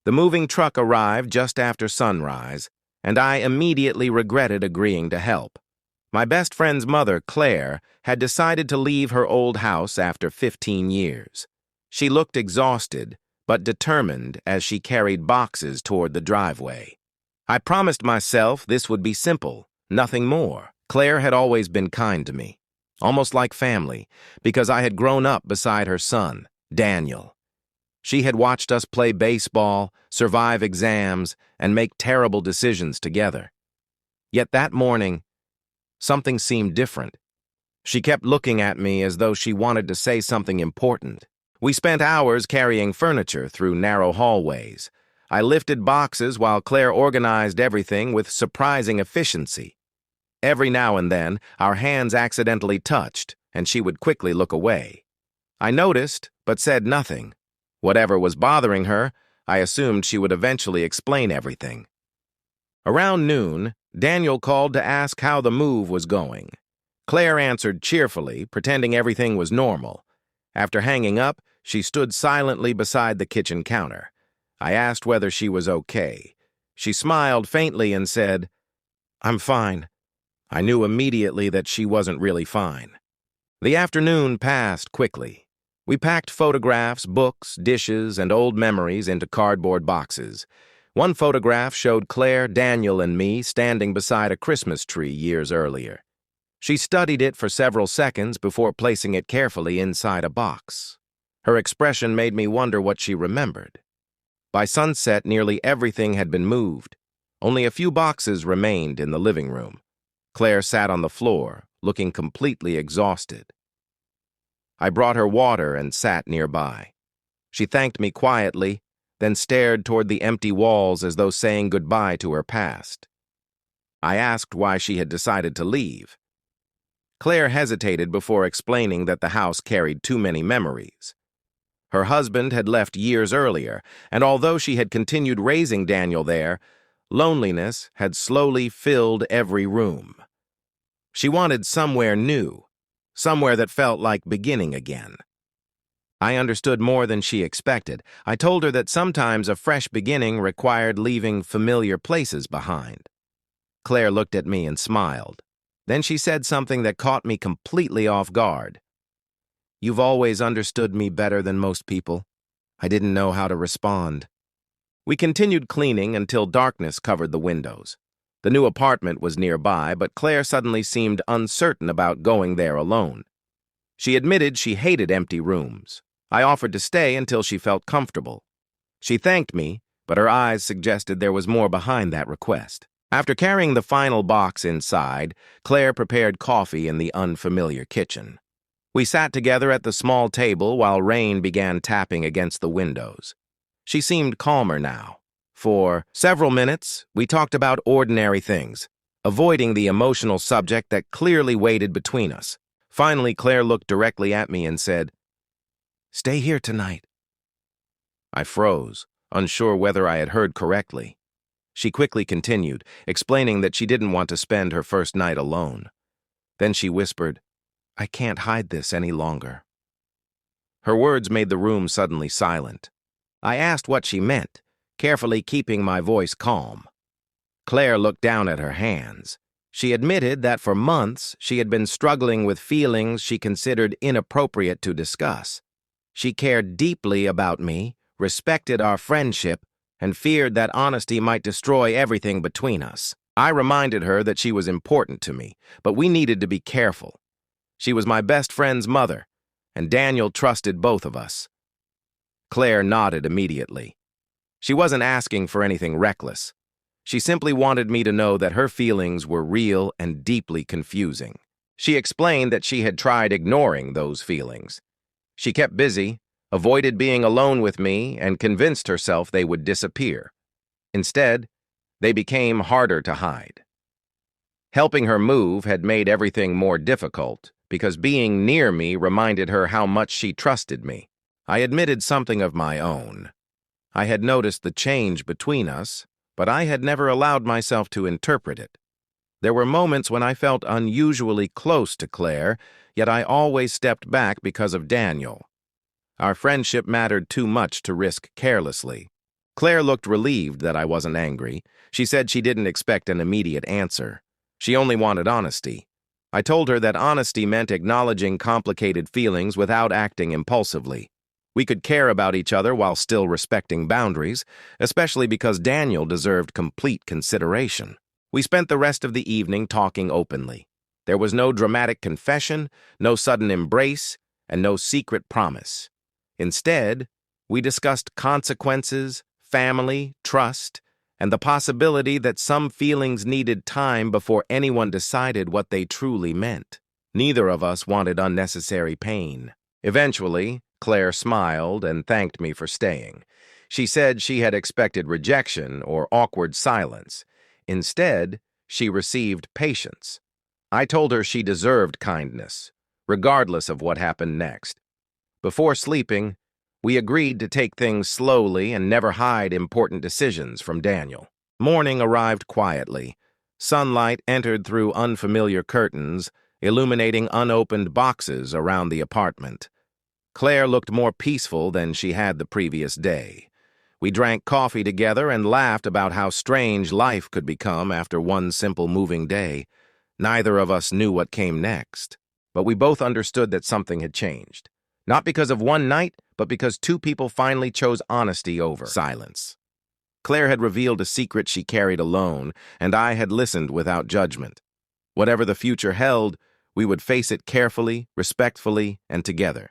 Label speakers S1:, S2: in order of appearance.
S1: The moving truck arrived just after sunrise, and I immediately regretted agreeing to help. My best friend's mother, Claire, had decided to leave her old house after 15 years. She looked exhausted, but determined as she carried boxes toward the driveway. I promised myself this would be simple, nothing more. Claire had always been kind to me, almost like family, because I had grown up beside her son, Daniel. She had watched us play baseball, survive exams, and make terrible decisions together. Yet that morning, something seemed different. She kept looking at me as though she wanted to say something important. We spent hours carrying furniture through narrow hallways. I lifted boxes while Claire organized everything with surprising efficiency. Every now and then, our hands accidentally touched, and she would quickly look away. I noticed, but said nothing. Whatever was bothering her, I assumed she would eventually explain everything. Around noon, Daniel called to ask how the move was going. Claire answered cheerfully, pretending everything was normal. After hanging up, she stood silently beside the kitchen counter. I asked whether she was okay. She smiled faintly and said, "I'm fine." I knew immediately that she wasn't really fine. The afternoon passed quickly. We packed photographs, books, dishes, and old memories into cardboard boxes. One photograph showed Claire, Daniel, and me standing beside a Christmas tree years earlier. She studied it for several seconds before placing it carefully inside a box. Her expression made me wonder what she remembered. By sunset, nearly everything had been moved. Only a few boxes remained in the living room. Claire sat on the floor, looking completely exhausted. I brought her water and sat nearby. She thanked me quietly, then stared toward the empty walls as though saying goodbye to her past. I asked why she had decided to leave. Claire hesitated before explaining that the house carried too many memories. Her husband had left years earlier, and although she had continued raising Daniel there, loneliness had slowly filled every room. She wanted somewhere new, somewhere that felt like beginning again. I understood more than she expected. I told her that sometimes a fresh beginning required leaving familiar places behind. Claire looked at me and smiled. Then she said something that caught me completely off guard. "You've always understood me better than most people." I didn't know how to respond. We continued cleaning until darkness covered the windows. The new apartment was nearby, but Claire suddenly seemed uncertain about going there alone. She admitted she hated empty rooms. I offered to stay until she felt comfortable. She thanked me, but her eyes suggested there was more behind that request. After carrying the final box inside, Claire prepared coffee in the unfamiliar kitchen. We sat together at the small table while rain began tapping against the windows. She seemed calmer now. For several minutes, we talked about ordinary things, avoiding the emotional subject that clearly waited between us. Finally, Claire looked directly at me and said, "Stay here tonight." I froze, unsure whether I had heard correctly. She quickly continued, explaining that she didn't want to spend her first night alone. Then she whispered, "I can't hide this any longer." Her words made the room suddenly silent. I asked what she meant, carefully keeping my voice calm. Claire looked down at her hands. She admitted that for months she had been struggling with feelings she considered inappropriate to discuss. She cared deeply about me, respected our friendship, and feared that honesty might destroy everything between us. I reminded her that she was important to me, but we needed to be careful. She was my best friend's mother, and Daniel trusted both of us. Claire nodded immediately. She wasn't asking for anything reckless. She simply wanted me to know that her feelings were real and deeply confusing. She explained that she had tried ignoring those feelings. She kept busy, avoided being alone with me, and convinced herself they would disappear. Instead, they became harder to hide. Helping her move had made everything more difficult, because being near me reminded her how much she trusted me. I admitted something of my own. I had noticed the change between us, but I had never allowed myself to interpret it. There were moments when I felt unusually close to Claire, yet I always stepped back because of Daniel. Our friendship mattered too much to risk carelessly. Claire looked relieved that I wasn't angry. She said she didn't expect an immediate answer. She only wanted honesty. I told her that honesty meant acknowledging complicated feelings without acting impulsively. We could care about each other while still respecting boundaries, especially because Daniel deserved complete consideration. We spent the rest of the evening talking openly. There was no dramatic confession, no sudden embrace, and no secret promise. Instead, we discussed consequences, family, trust, and the possibility that some feelings needed time before anyone decided what they truly meant. Neither of us wanted unnecessary pain. Eventually, Claire smiled and thanked me for staying. She said she had expected rejection or awkward silence. Instead, she received patience. I told her she deserved kindness, regardless of what happened next. Before sleeping, we agreed to take things slowly and never hide important decisions from Daniel. Morning arrived quietly. Sunlight entered through unfamiliar curtains, illuminating unopened boxes around the apartment. Claire looked more peaceful than she had the previous day. We drank coffee together and laughed about how strange life could become after one simple moving day. Neither of us knew what came next, but we both understood that something had changed. Not because of one night, but because two people finally chose honesty over silence. Claire had revealed a secret she carried alone, and I had listened without judgment. Whatever the future held, we would face it carefully, respectfully, and together.